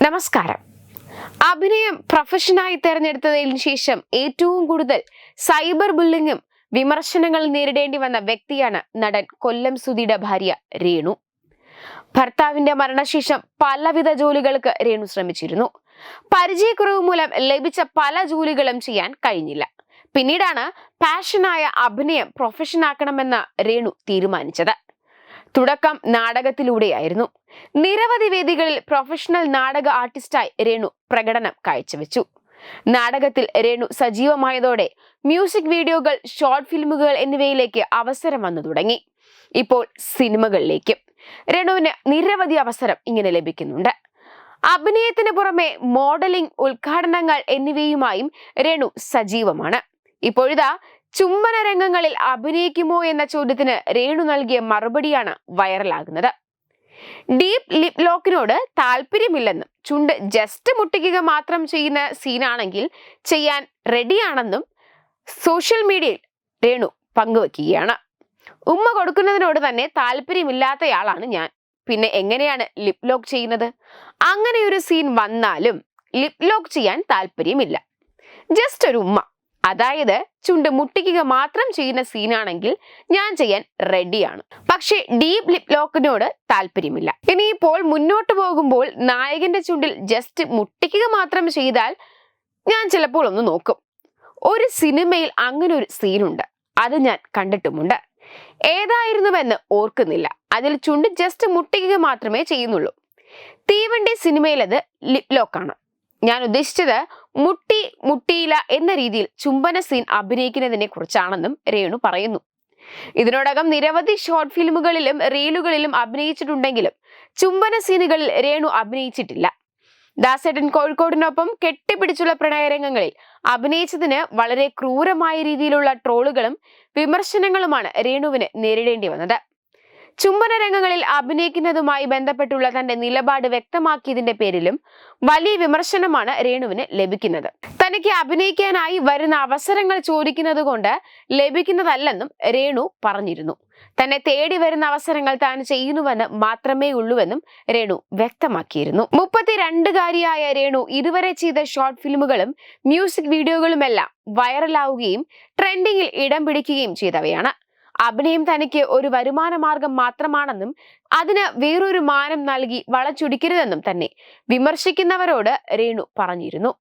നമസ്കാരം. അഭിനയം പ്രൊഫഷനായി തെരഞ്ഞെടുത്തതിന് ശേഷം ഏറ്റവും കൂടുതൽ സൈബർ ബുള്ളിങ്ങും വിമർശനങ്ങൾ നേരിടേണ്ടി വന്ന വ്യക്തിയാണ് നടൻ കൊല്ലം സുധിയുടെ ഭാര്യ രേണു. ഭർത്താവിന്റെ മരണശേഷം പലവിധ ജോലികൾക്ക് രേണു ശ്രമിച്ചിരുന്നു. പരിചയക്കുറവ് മൂലം ലഭിച്ച പല ജോലികളും ചെയ്യാൻ കഴിഞ്ഞില്ല. പിന്നീടാണ് പാഷനായ അഭിനയം പ്രൊഫഷനാക്കണമെന്ന് രേണു തീരുമാനിച്ചത്. തുടക്കം നാടകത്തിലൂടെയായിരുന്നു. നിരവധി വേദികളിൽ പ്രൊഫഷണൽ നാടക ആർട്ടിസ്റ്റായി രേണു പ്രകടനം കാഴ്ചവെച്ചു. നാടകത്തിൽ രേണു സജീവമായതോടെ മ്യൂസിക് വീഡിയോകൾ, ഷോർട്ട് ഫിലിമുകൾ എന്നിവയിലേക്ക് അവസരം വന്നു തുടങ്ങി. ഇപ്പോൾ സിനിമകളിലേക്കും രേണുവിന് നിരവധി അവസരം ഇങ്ങനെ ലഭിക്കുന്നുണ്ട്. അഭിനയത്തിന് പുറമെ മോഡലിംഗ്, ഉദ്ഘാടനങ്ങൾ എന്നിവയുമായും രേണു സജീവമാണ്. ഇപ്പോഴിതാ ചുംബന രംഗങ്ങളിൽ അഭിനയിക്കുമോ എന്ന ചോദ്യത്തിന് രേണു നൽകിയ മറുപടിയാണ് വൈറലാകുന്നത്. ഡീപ് ലിപ് ലോക്കിനോട് താല്പര്യമില്ലെന്നും ചുണ്ട് ജസ്റ്റ് മുട്ടിക്കുക മാത്രം ചെയ്യുന്ന സീനാണെങ്കിൽ ചെയ്യാൻ റെഡിയാണെന്നും സോഷ്യൽ മീഡിയയിൽ രേണു പങ്കുവെക്കുകയാണ്. ഉമ്മ കൊടുക്കുന്നതിനോട് തന്നെ താല്പര്യമില്ലാത്തയാളാണ് ഞാൻ, പിന്നെ എങ്ങനെയാണ് ലിപ് ലോക്ക് ചെയ്യുന്നത്? അങ്ങനെ ഒരു സീൻ വന്നാലും ലിപ് ലോക്ക് ചെയ്യാൻ താല്പര്യമില്ല. ജസ്റ്റ് ഒരു ഉമ്മ, അതായത് ചുണ്ട് മുട്ടിക്കുക മാത്രം ചെയ്യുന്ന സീനാണെങ്കിൽ ഞാൻ ചെയ്യാൻ റെഡിയാണ്. പക്ഷെ ഡീപ് ലിപ് ലോക്കിനോട് താല്പര്യമില്ല. ഇനിയിപ്പോൾ മുന്നോട്ട് പോകുമ്പോൾ നായകന്റെ ചുണ്ടിൽ ജസ്റ്റ് മുട്ടിക്കുക മാത്രം ചെയ്താൽ ഞാൻ ചിലപ്പോൾ ഒന്ന് നോക്കും. ഒരു സിനിമയിൽ അങ്ങനെ ഒരു സീനുണ്ട്, അത് ഞാൻ കണ്ടിട്ടുമുണ്ട്. ഏതായിരുന്നുവെന്ന് ഓർക്കുന്നില്ല. അതിൽ ചുണ്ട് ജസ്റ്റ് മുട്ടിക്കുക മാത്രമേ ചെയ്യുന്നുള്ളൂ. തീവണ്ടി സിനിമയിലത് ലിപ് ലോക്കാണ്. ഞാൻ ഉദ്ദേശിച്ചത് മുട്ടിയില്ല എന്ന രീതിയിൽ ചുംബന സീൻ അഭിനയിക്കുന്നതിനെ കുറിച്ചാണെന്നും രേണു പറയുന്നു. ഇതിനോടകം നിരവധി ഷോർട്ട് ഫിലിമുകളിലും റീലുകളിലും അഭിനയിച്ചിട്ടുണ്ടെങ്കിലും ചുംബന സീനുകളിൽ രേണു അഭിനയിച്ചിട്ടില്ല. ദാസേട്ടൻ കോഴിക്കോടിനൊപ്പം കെട്ടിപ്പിടിച്ചുള്ള പ്രണയരംഗങ്ങളിൽ അഭിനയിച്ചതിന് വളരെ ക്രൂരമായ രീതിയിലുള്ള ട്രോളുകളും വിമർശനങ്ങളുമാണ് രേണുവിന് നേരിടേണ്ടി വന്നത്. ചുംബന രംഗങ്ങളിൽ അഭിനയിക്കുന്നതുമായി ബന്ധപ്പെട്ടുള്ള തന്റെ നിലപാട് വ്യക്തമാക്കിയതിന്റെ പേരിലും വലിയ വിമർശനമാണ് രേണുവിന് ലഭിക്കുന്നത്. തനിക്ക് അഭിനയിക്കാനായി വരുന്ന അവസരങ്ങൾ ചോദിക്കുന്നത് കൊണ്ട് ലഭിക്കുന്നതല്ലെന്നും രേണു പറഞ്ഞിരുന്നു. തന്നെ തേടി വരുന്ന അവസരങ്ങൾ താൻ ചെയ്യുന്നുവെന്ന് മാത്രമേ ഉള്ളൂവെന്നും രേണു വ്യക്തമാക്കിയിരുന്നു. 32-കാരിയായ രേണു ഇതുവരെ ചെയ്ത ഷോർട്ട് ഫിലിമുകളും മ്യൂസിക് വീഡിയോകളുമെല്ലാം വൈറലാവുകയും ട്രെൻഡിങ്ങിൽ ഇടം പിടിക്കുകയും ചെയ്തവയാണ്. അഭിനയം തനിക്ക് ഒരു വരുമാന മാർഗം മാത്രമാണെന്നും അതിന് വേറൊരു മാനം നൽകി വളച്ചൊടിക്കരുതെന്നും തന്നെ വിമർശിക്കുന്നവരോട് രേണു പറഞ്ഞിരുന്നു.